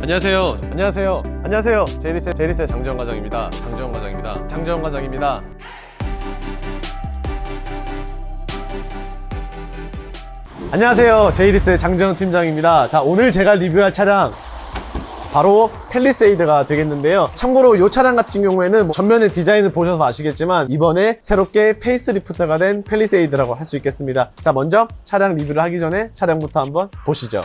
안녕하세요. 안녕하세요. 안녕하세요. 제이리스의 장재원 과장입니다. 장재원 과장입니다. 안녕하세요. 제이리스의 장재원 팀장입니다. 자, 오늘 제가 리뷰할 차량 바로 팰리세이드가 되겠는데요. 참고로 이 차량 같은 경우에는 전면의 디자인을 보셔서 아시겠지만 이번에 새롭게 페이스리프트가 된 팰리세이드라고 할 수 있겠습니다. 자, 먼저 차량 리뷰를 하기 전에 차량부터 한번 보시죠.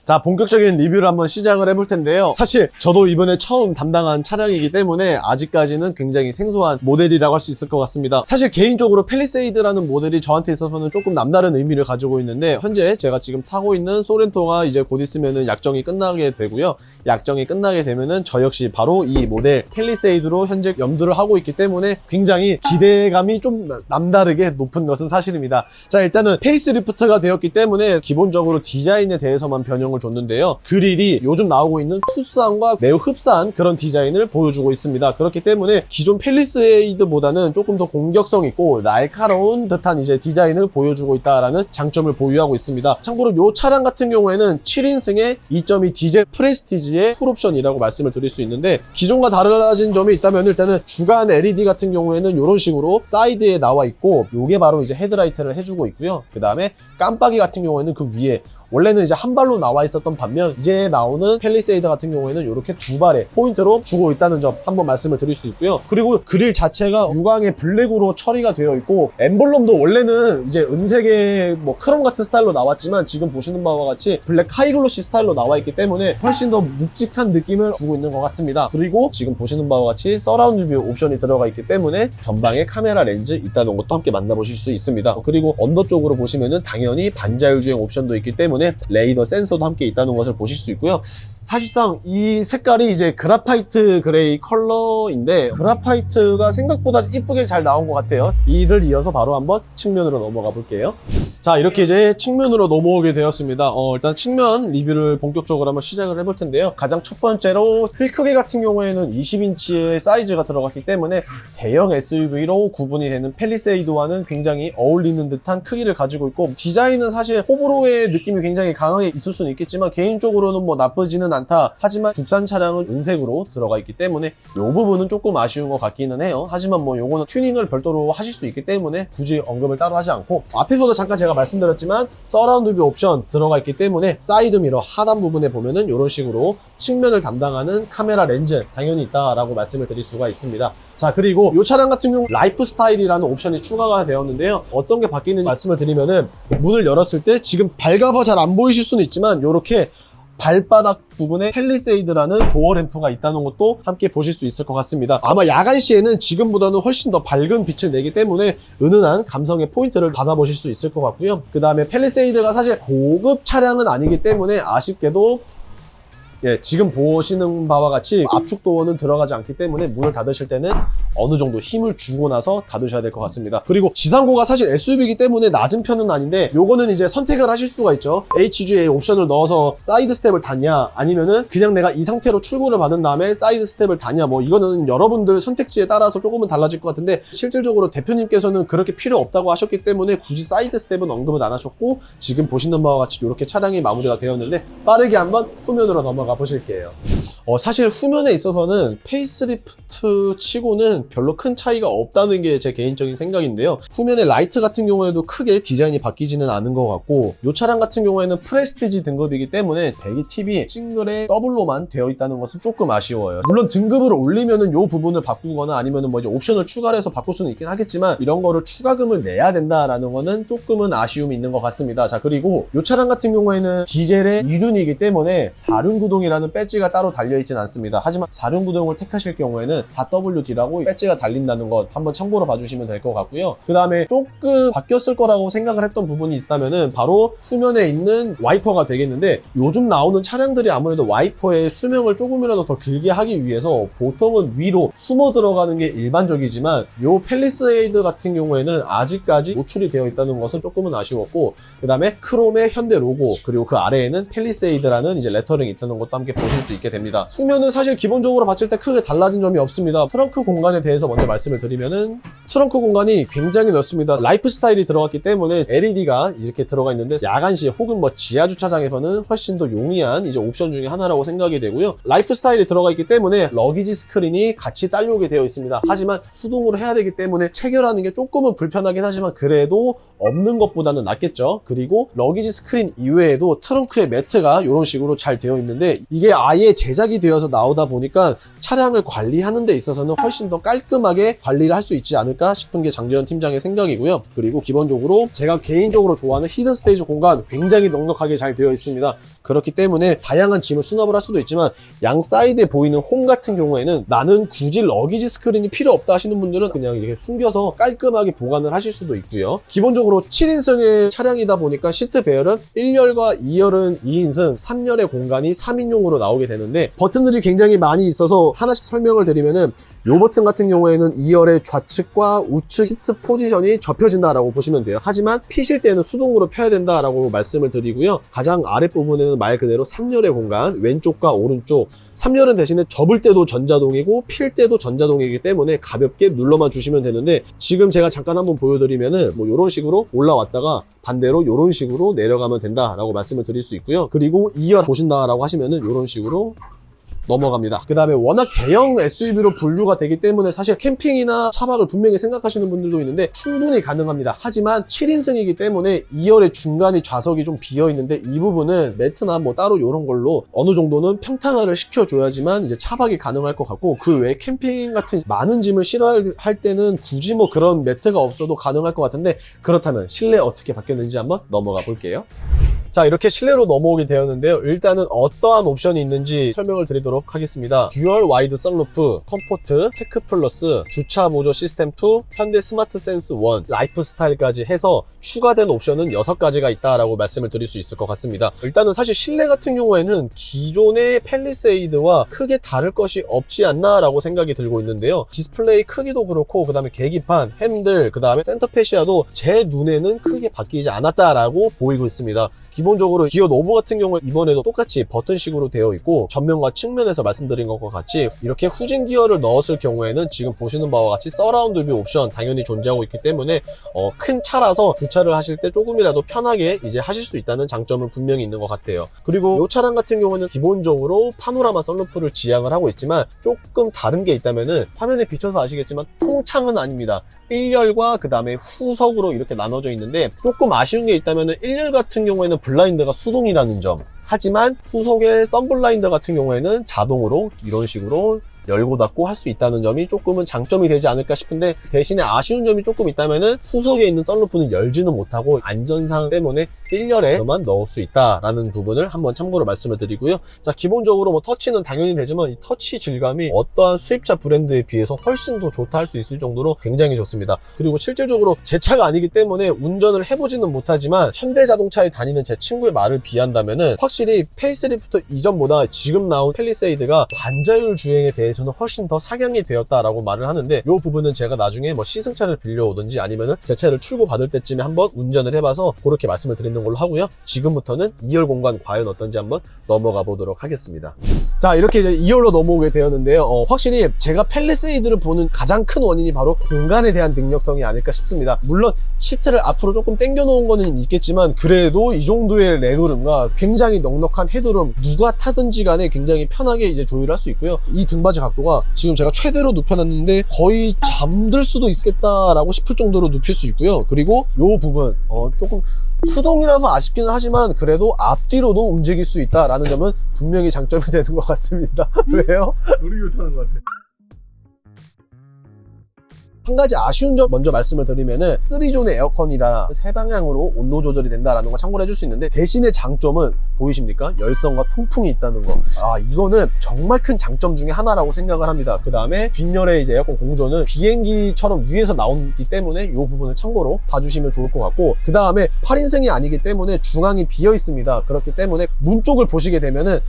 자, 본격적인 리뷰를 한번 시작을 해볼 텐데요. 사실 저도 이번에 처음 담당한 차량이기 때문에 아직까지는 굉장히 생소한 모델이라고 할 수 있을 것 같습니다. 사실 개인적으로 팰리세이드라는 모델이 저한테 있어서는 조금 남다른 의미를 가지고 있는데, 현재 제가 지금 타고 있는 소렌토가 이제 곧 있으면은 약정이 끝나게 되고요. 약정이 끝나게 되면은 저 역시 바로 이 모델 팰리세이드로 현재 염두를 하고 있기 때문에 굉장히 기대감이 좀 남다르게 높은 것은 사실입니다. 자, 일단은 페이스리프트가 되었기 때문에 기본적으로 디자인에 대해서만 변형을 줬는데요. 그릴이 요즘 나오고 있는 투싼과 매우 흡사한 그런 디자인을 보여주고 있습니다. 그렇기 때문에 기존 팰리세이드보다는 조금 더 공격성 있고 날카로운 듯한 이제 디자인을 보여주고 있다라는 장점을 보유하고 있습니다. 참고로 이 차량 같은 경우에는 7인승의 2.2 디젤 프레스티지의 풀옵션이라고 말씀을 드릴 수 있는데, 기존과 달라진 점이 있다면 일단은 주간 LED 같은 경우에는 이런 식으로 사이드에 나와 있고, 요게 바로 이제 헤드라이트를 해주고 있고요. 그 다음에 깜빡이 같은 경우에는 그 위에 원래는 이제 한 발로 나와 있었던 반면 이제 나오는 팰리세이드 같은 경우에는 이렇게 두 발의 포인트로 주고 있다는 점 한번 말씀을 드릴 수 있고요. 그리고 그릴 자체가 유광의 블랙으로 처리가 되어 있고, 엠블럼도 원래는 이제 은색의 뭐 크롬 같은 스타일로 나왔지만 지금 보시는 바와 같이 블랙 하이글로시 스타일로 나와 있기 때문에 훨씬 더 묵직한 느낌을 주고 있는 것 같습니다. 그리고 지금 보시는 바와 같이 서라운드 뷰 옵션이 들어가 있기 때문에 전방에 카메라 렌즈 있다는 것도 함께 만나보실 수 있습니다. 그리고 언더 쪽으로 보시면은 당연히 반자율 주행 옵션도 있기 때문에 레이더 센서도 함께 있다는 것을 보실 수 있고요. 사실상 이 색깔이 이제 그라파이트 그레이 컬러인데, 그라파이트가 생각보다 이쁘게 잘 나온 것 같아요. 이를 이어서 바로 한번 측면으로 넘어가 볼게요. 자, 이렇게 이제 측면으로 넘어오게 되었습니다. 일단 측면 리뷰를 본격적으로 한번 시작을 해볼 텐데요. 가장 첫 번째로 휠 크기 같은 경우에는 20인치의 사이즈가 들어갔기 때문에 대형 SUV로 구분이 되는 팰리세이드와는 굉장히 어울리는 듯한 크기를 가지고 있고, 디자인은 사실 호불호의 느낌이 굉장히 강하게 있을 수는 있겠지만 개인적으로는 뭐 나쁘지는 않다. 하지만 국산 차량은 은색으로 들어가 있기 때문에 이 부분은 조금 아쉬운 것 같기는 해요. 하지만 뭐 요거는 튜닝을 별도로 하실 수 있기 때문에 굳이 언급을 따로 하지 않고, 앞에서도 잠깐 제가 말씀드렸지만 서라운드 뷰 옵션 들어가 있기 때문에 사이드 미러 하단 부분에 보면은 이런 식으로 측면을 담당하는 카메라 렌즈 당연히 있다라고 말씀을 드릴 수가 있습니다. 자, 그리고 이 차량 같은 경우 라이프 스타일이라는 옵션이 추가가 되었는데요. 어떤 게 바뀌는지 말씀을 드리면은, 문을 열었을 때 지금 밝아서 잘 안 보이실 수는 있지만 이렇게 발바닥 부분에 팰리세이드라는 도어 램프가 있다는 것도 함께 보실 수 있을 것 같습니다. 아마 야간 시에는 지금보다는 훨씬 더 밝은 빛을 내기 때문에 은은한 감성의 포인트를 받아보실 수 있을 것 같고요. 그 다음에 팰리세이드가 사실 고급 차량은 아니기 때문에 아쉽게도 지금 보시는 바와 같이 압축 도어는 들어가지 않기 때문에 문을 닫으실 때는 어느 정도 힘을 주고 나서 닫으셔야 될 것 같습니다. 그리고 지상고가 사실 SUV이기 때문에 낮은 편은 아닌데, 요거는 이제 선택을 하실 수가 있죠. HGA 옵션을 넣어서 사이드 스텝을 닫냐, 아니면은 그냥 내가 이 상태로 출고를 받은 다음에 사이드 스텝을 닫냐, 뭐 이거는 여러분들 선택지에 따라서 조금은 달라질 것 같은데, 실질적으로 대표님께서는 그렇게 필요 없다고 하셨기 때문에 굳이 사이드 스텝은 언급은 안 하셨고, 지금 보시는 바와 같이 이렇게 차량이 마무리가 되었는데, 빠르게 한번 후면으로 넘어가 보실게요. 사실 후면에 있어서는 페이스리프트 치고는 별로 큰 차이가 없다는 게 제 개인적인 생각인데요. 후면의 라이트 같은 경우에도 크게 디자인이 바뀌지는 않은 것 같고, 이 차량 같은 경우에는 프레스티지 등급이기 때문에 대기 팁이 싱글에 더블로만 되어 있다는 것은 조금 아쉬워요. 물론 등급을 올리면은 이 부분을 바꾸거나 아니면은 뭐 이제 옵션을 추가를 해서 바꿀 수는 있긴 하겠지만, 이런 거를 추가금을 내야 된다라는 거는 조금은 아쉬움이 있는 것 같습니다. 자, 그리고 이 차량 같은 경우에는 디젤의 2륜이기 때문에 4륜 구동이 4W 구동이라는 배지가 따로 달려있진 않습니다. 하지만 4륜구동을 택하실 경우에는 4WD라고 배지가 달린다는 것 한번 참고로 봐주시면 될 것 같고요. 그 다음에 조금 바뀌었을 거라고 생각을 했던 부분이 있다면은 바로 후면에 있는 와이퍼가 되겠는데, 요즘 나오는 차량들이 아무래도 와이퍼의 수명을 조금이라도 더 길게 하기 위해서 보통은 위로 숨어 들어가는 게 일반적이지만, 요 팰리세이드 같은 경우에는 아직까지 노출이 되어 있다는 것은 조금은 아쉬웠고, 그 다음에 크롬의 현대 로고, 그리고 그 아래에는 팰리세이드라는 이제 레터링이 있다는 것도 함께 보실 수 있게 됩니다. 후면은 사실 기본적으로 봤을 때 크게 달라진 점이 없습니다. 트렁크 공간에 대해서 먼저 말씀을 드리면은, 트렁크 공간이 굉장히 넓습니다. 라이프 스타일이 들어갔기 때문에 LED가 이렇게 들어가 있는데, 야간시 혹은 뭐 지하 주차장에서는 훨씬 더 용이한 이제 옵션 중에 하나라고 생각이 되고요. 라이프 스타일이 들어가 있기 때문에 러기지 스크린이 같이 딸려오게 되어 있습니다. 하지만 수동으로 해야 되기 때문에 체결하는 게 조금은 불편하긴 하지만 그래도 없는 것보다는 낫겠죠. 그리고 러기지 스크린 이외에도 트렁크에 매트가 이런 식으로 잘 되어 있는데, 이게 아예 제작이 되어서 나오다 보니까 차량을 관리하는 데 있어서는 훨씬 더 깔끔하게 관리를 할 수 있지 않을까 싶은 게 장재현 팀장의 생각이고요. 그리고 기본적으로 제가 개인적으로 좋아하는 히든 스테이지 공간 굉장히 넉넉하게 잘 되어 있습니다. 그렇기 때문에 다양한 짐을 수납을 할 수도 있지만, 양 사이드에 보이는 홈 같은 경우에는 나는 굳이 러기지 스크린이 필요 없다 하시는 분들은 그냥 이렇게 숨겨서 깔끔하게 보관을 하실 수도 있고요. 기본적으로 7인승의 차량이다 보니까 시트 배열은 1열과 2열은 2인승, 3열의 공간이 3인용으로 나오게 되는데, 버튼들이 굉장히 많이 있어서 하나씩 설명을 드리면은, 요 버튼 같은 경우에는 2열의 좌측과 우측 시트 포지션이 접혀진다라고 보시면 돼요. 하지만 피실 때는 수동으로 펴야 된다라고 말씀을 드리고요. 가장 아랫부분에는 말 그대로 3열의 공간, 왼쪽과 오른쪽, 3열은 대신에 접을 때도 전자동이고 필 때도 전자동이기 때문에 가볍게 눌러만 주시면 되는데, 지금 제가 잠깐 한번 보여드리면은 뭐 이런 식으로 올라왔다가 반대로 이런 식으로 내려가면 된다라고 말씀을 드릴 수 있고요. 그리고 2열 보신다라고 하시면은 이런 식으로 넘어갑니다. 그 다음에 워낙 대형 SUV로 분류가 되기 때문에 사실 캠핑이나 차박을 분명히 생각하시는 분들도 있는데 충분히 가능합니다. 하지만 7인승이기 때문에 2열의 중간이 좌석이 좀 비어 있는데, 이 부분은 매트나 뭐 따로 이런 걸로 어느 정도는 평탄화를 시켜줘야지만 이제 차박이 가능할 것 같고, 그 외에 캠핑 같은 많은 짐을 실어할 때는 굳이 뭐 그런 매트가 없어도 가능할 것 같은데, 그렇다면 실내 어떻게 바뀌었는지 한번 넘어가 볼게요. 자, 이렇게 실내로 넘어오게 되었는데요. 일단은 어떠한 옵션이 있는지 설명을 드리도록 하겠습니다. 듀얼 와이드 선루프, 컴포트, 테크 플러스, 주차 보조 시스템 2, 현대 스마트 센스 1, 라이프 스타일까지 해서 추가된 옵션은 6가지가 있다라고 말씀을 드릴 수 있을 것 같습니다. 일단은 사실 실내 같은 경우에는 기존의 팰리세이드와 크게 다를 것이 없지 않나라고 생각이 들고 있는데요. 디스플레이 크기도 그렇고, 그 다음에 계기판, 핸들, 그 다음에 센터 패시아도 제 눈에는 크게 바뀌지 않았다라고 보이고 있습니다. 기본적으로 기어 노브 같은 경우에 이번에도 똑같이 버튼식으로 되어 있고, 전면과 측면에서 말씀드린 것과 같이 이렇게 후진 기어를 넣었을 경우에는 지금 보시는 바와 같이 서라운드 뷰 옵션 당연히 존재하고 있기 때문에 큰 차라서 주차를 하실 때 조금이라도 편하게 이제 하실 수 있다는 장점은 분명히 있는 것 같아요. 그리고 이 차량 같은 경우는 기본적으로 파노라마 선루프를 지향을 하고 있지만, 조금 다른 게 있다면은 화면에 비춰서 아시겠지만 통창은 아닙니다. 1열과 그 다음에 후석으로 이렇게 나눠져 있는데, 조금 아쉬운 게 있다면은 1열 같은 경우에는 블라인드가 수동이라는 점, 하지만 후속의 썬블라인드 같은 경우에는 자동으로 이런 식으로 열고 닫고 할 수 있다는 점이 조금은 장점이 되지 않을까 싶은데, 대신에 아쉬운 점이 조금 있다면은 후속에 있는 썬루프는 열지는 못하고 안전상 때문에 1열에만 넣을 수 있다라는 부분을 한번 참고로 말씀을 드리고요. 자, 기본적으로 뭐 터치는 당연히 되지만 이 터치 질감이 어떠한 수입차 브랜드에 비해서 훨씬 더 좋다 할 수 있을 정도로 굉장히 좋습니다. 그리고 실질적으로 제 차가 아니기 때문에 운전을 해보지는 못하지만, 현대자동차에 다니는 제 친구의 말을 비한다면은 확실히 페이스리프트 이전보다 지금 나온 팰리세이드가 반자율 주행에 대해 저는 훨씬 더 사경이 되었다라고 말을 하는데, 이 부분은 제가 나중에 뭐 시승차를 빌려오든지 아니면은 제 차를 출고 받을 때쯤에 한번 운전을 해봐서 그렇게 말씀을 드리는 걸로 하고요. 지금부터는 2열 공간 과연 어떤지 한번 넘어가 보도록 하겠습니다. 자, 이렇게 이제 2열로 넘어오게 되었는데요. 확실히 제가 팰리세이드를 보는 가장 큰 원인이 바로 공간에 대한 능력성이 아닐까 싶습니다. 물론 시트를 앞으로 조금 당겨 놓은 거는 있겠지만, 그래도 이 정도의 레그룸과 굉장히 넉넉한 헤드룸, 누가 타든지 간에 굉장히 편하게 이제 조율할 수 있고요. 이 등받이 각도가 지금 제가 최대로 눕혀놨는데 거의 잠들 수도 있겠다라고 싶을 정도로 눕힐 수 있고요. 그리고 이 부분 조금 수동이라서 아쉽기는 하지만 그래도 앞뒤로도 움직일 수 있다라는 점은 분명히 장점이 되는 것 같습니다. 왜요? 놀이기구 타는 것 같아. 한 가지 아쉬운 점 먼저 말씀을 드리면은 3존의 에어컨이라 세 방향으로 온도 조절이 된다라는 거 참고를 해줄 수 있는데, 대신에 장점은 보이십니까? 열선과 통풍이 있다는 거. 이거는 정말 큰 장점 중에 하나라고 생각을 합니다. 그 다음에 뒷열의 이제 에어컨 공조는 비행기처럼 위에서 나오기 때문에 이 부분을 참고로 봐주시면 좋을 것 같고, 그 다음에 8인승이 아니기 때문에 중앙이 비어 있습니다. 그렇기 때문에 문 쪽을 보시게 되면은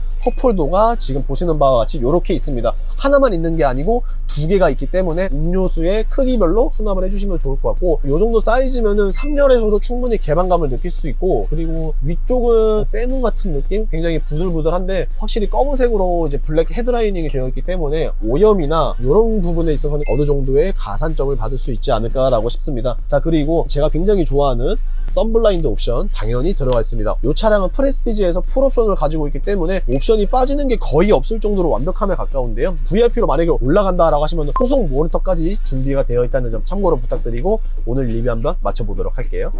컵홀더가 지금 보시는 바와 같이 이렇게 있습니다. 하나만 있는 게 아니고 두 개가 있기 때문에 음료수의 크기별로 수납을 해주시면 좋을 것 같고, 이 정도 사이즈면은 3열에서도 충분히 개방감을 느낄 수 있고, 그리고 위쪽은 세누 같은 느낌? 굉장히 부들부들한데 확실히 검은색으로 이제 블랙 헤드라이닝이 되어 있기 때문에 오염이나 이런 부분에 있어서는 어느 정도의 가산점을 받을 수 있지 않을까라고 싶습니다. 자, 그리고 제가 굉장히 좋아하는 썬블라인드 옵션 당연히 들어가 있습니다. 이 차량은 프레스티지에서 풀옵션을 가지고 있기 때문에 옵션이 빠지는 게 거의 없을 정도로 완벽함에 가까운데요. VIP로 만약에 올라간다라고 하시면 후속 모니터까지 준비가 되어 있다는 점 참고로 부탁드리고 오늘 리뷰 한번 마쳐보도록 할게요.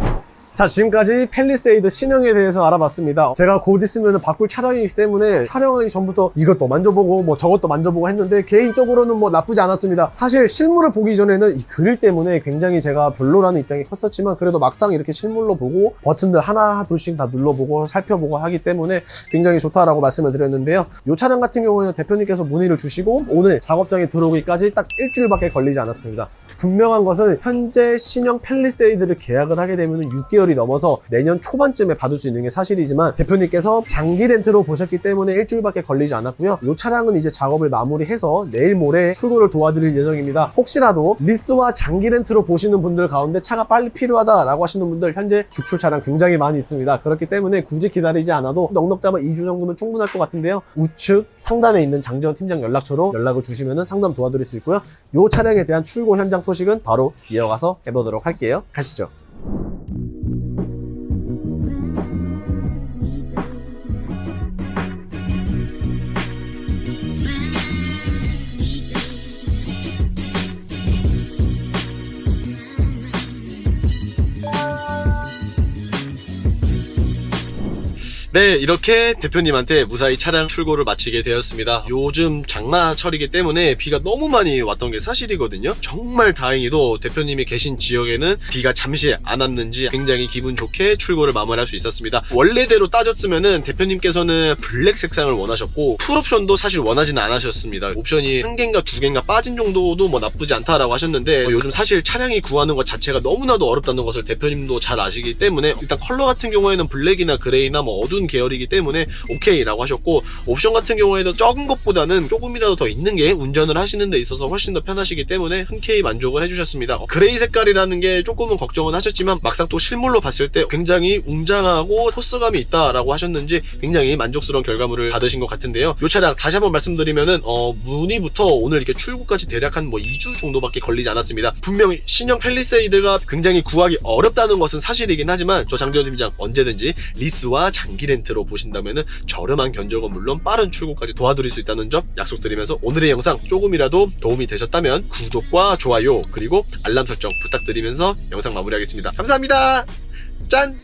자, 지금까지 팰리세이드 신형에 대해서 알아봤습니다. 제가 곧 있으면 바꿀 차량이기 때문에 촬영하기 전부터 이것도 만져보고 뭐 저것도 만져보고 했는데 개인적으로는 뭐 나쁘지 않았습니다. 사실 실물을 보기 전에는 이 그릴 때문에 굉장히 제가 별로라는 입장이 컸었지만, 그래도 막상 이렇게 실물로 보고 버튼들 하나 둘씩 다 눌러보고 살펴보고 하기 때문에 굉장히 좋다라고 말씀을 드렸는데요. 이 차량 같은 경우에는 대표님께서 문의를 주시고 오늘 작업장에 들어오기까지 딱 일주일밖에 걸리지 않았습니다. 분명한 것은 현재 신형 팰리세이드를 계약을 하게 되면 6개월이 넘어서 내년 초반쯤에 받을 수 있는 게 사실이지만, 대표님께서 장기 렌트로 보셨기 때문에 일주일밖에 걸리지 않았고요. 이 차량은 이제 작업을 마무리해서 내일 모레 출고를 도와드릴 예정입니다. 혹시라도 리스와 장기 렌트로 보시는 분들 가운데 차가 빨리 필요하다라고 하시는 분들 현재 주출 차량 굉장히 많이 있습니다. 그렇기 때문에 굳이 기다리지 않아도 넉넉 잡아 2주 정도면 충분할 것 같은데요. 우측 상단에 있는 장지원 팀장 연락처로 연락을 주시면 상담 도와드릴 수 있고요. 이 차량에 대한 출고 현장 소식은 바로 이어가서 해보도록 할게요. 가시죠. 네, 이렇게 대표님한테 무사히 차량 출고를 마치게 되었습니다. 요즘 장마철이기 때문에 비가 너무 많이 왔던 게 사실이거든요. 정말 다행히도 대표님이 계신 지역에는 비가 잠시 안 왔는지 굉장히 기분 좋게 출고를 마무리할 수 있었습니다. 원래대로 따졌으면은 대표님께서는 블랙 색상을 원하셨고 풀옵션도 사실 원하지는 않으셨습니다. 옵션이 한 개인가 두 개인가 빠진 정도도 뭐 나쁘지 않다라고 하셨는데, 요즘 사실 차량이 구하는 것 자체가 너무나도 어렵다는 것을 대표님도 잘 아시기 때문에 일단 컬러 같은 경우에는 블랙이나 그레이나 뭐 어두운 계열이기 때문에 오케이 라고 하셨고, 옵션 같은 경우에도 적은 것보다는 조금이라도 더 있는 게 운전을 하시는 데 있어서 훨씬 더 편하시기 때문에 흔쾌히 만족을 해주셨습니다. 그레이 색깔이라는 게 조금은 걱정은 하셨지만 막상 또 실물로 봤을 때 굉장히 웅장하고 포스감이 있다라고 하셨는지 굉장히 만족스러운 결과물을 받으신 것 같은데요. 이 차량 다시 한번 말씀드리면은 문의부터 오늘 이렇게 출고까지 대략 한 뭐 2주 정도밖에 걸리지 않았습니다. 분명히 신형 팰리세이드가 굉장히 구하기 어렵다는 것은 사실이긴 하지만 저 장지원 팀장 언제든지 리스와 장기 렌트로 보신다면은 저렴한 견적은 물론 빠른 출고까지 도와드릴 수 있다는 점 약속드리면서 오늘의 영상 조금이라도 도움이 되셨다면 구독과 좋아요 그리고 알람 설정 부탁드리면서 영상 마무리하겠습니다. 감사합니다. 짠!